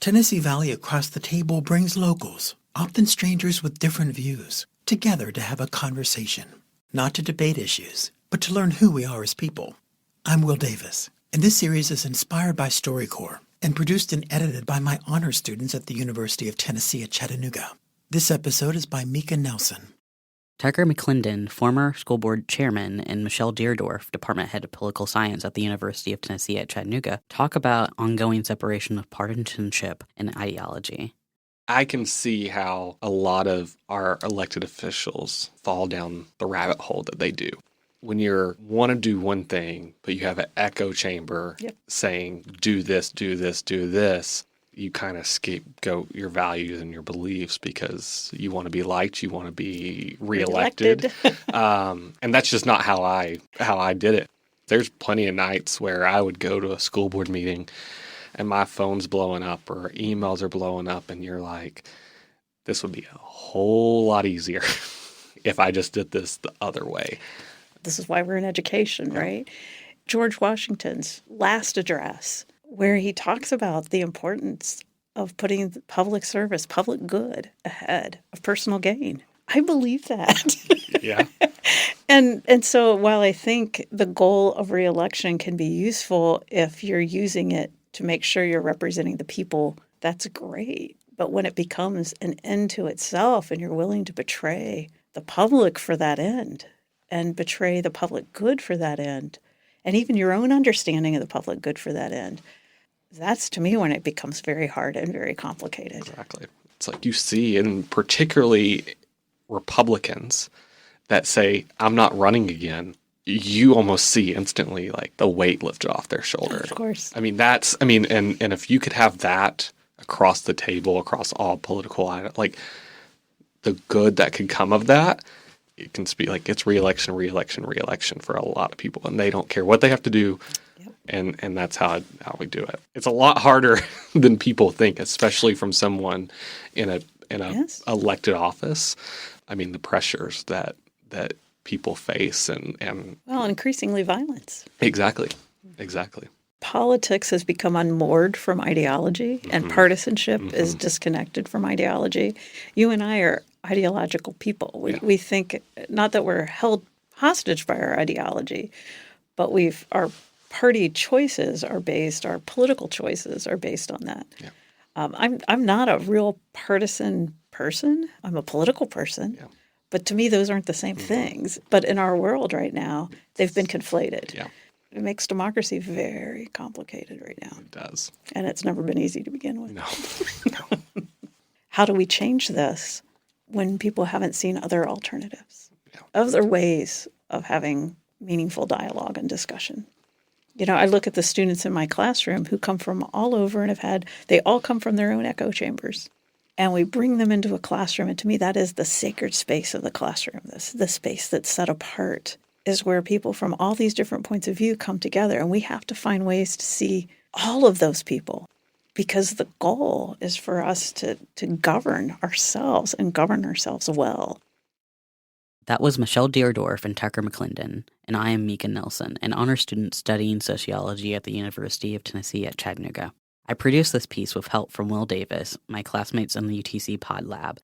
Tennessee Valley Across the Table brings locals, often strangers with different views, together to have a conversation, not to debate issues, but to learn who we are as people. I'm Will Davis, and this series is inspired by StoryCorps and produced and edited by my honors students at the University of Tennessee at Chattanooga. This episode is by Mika Nelson. Tucker McClendon, former school board chairman, and Michelle Deardorff, department head of political science at the University of Tennessee at Chattanooga, talk about ongoing separation of partisanship and ideology. I can see how a lot of our elected officials fall down the rabbit hole that they do. When you want to do one thing, but you have an echo chamber saying, do this, do this, do this, you kind of scapegoat your values and your beliefs because you want to be liked, you want to be reelected. And that's just not how I did it. There's plenty of nights where I would go to a school board meeting and my phone's blowing up or emails are blowing up, and you're like, this would be a whole lot easier if I just did this the other way. This is why we're in education, right? George Washington's last address, where he talks about the importance of putting public service, public good ahead of personal gain. I believe that. Yeah. And so while I think the goal of reelection can be useful if you're using it to make sure you're representing the people, that's great. But when it becomes an end to itself and you're willing to betray the public for that end and betray the public good for that end, and even your own understanding of the public good for that end, that's, to me, when it becomes very hard and very complicated. Exactly. It's like you see, and particularly Republicans that say, I'm not running again, you almost see instantly like the weight lifted off their shoulder. Of course. And if you could have that across the table, across all political items, like the good that could come of that, it can be like it's reelection for a lot of people, and they don't care what they have to do. Yep. And that's how we do it. It's a lot harder than people think, especially from someone in a elected office. I mean, the pressures that people face and increasingly violence. Exactly. Politics has become unmoored from ideology, and partisanship is disconnected from ideology. You and I are ideological people. We think, not that we're held hostage by our ideology, but our party choices are based, our political choices are based on that. Yeah. I'm not a real partisan person. I'm a political person. Yeah. But to me, those aren't the same things. But in our world right now, they've been conflated. Yeah. It makes democracy very complicated right now. It does. And it's never been easy to begin with. No. How do we change this when people haven't seen other alternatives, other ways of having meaningful dialogue and discussion? You know, I look at the students in my classroom who come from all over and they all come from their own echo chambers. And we bring them into a classroom. And to me, that is the sacred space of the classroom. The space that's set apart is where people from all these different points of view come together. And we have to find ways to see all of those people, because the goal is for us to govern ourselves and govern ourselves well. That was Michelle Deardorff and Tucker McClendon, and I am Mika Nelson, an honor student studying sociology at the University of Tennessee at Chattanooga. I produced this piece with help from Will Davis, my classmates in the UTC PodLab,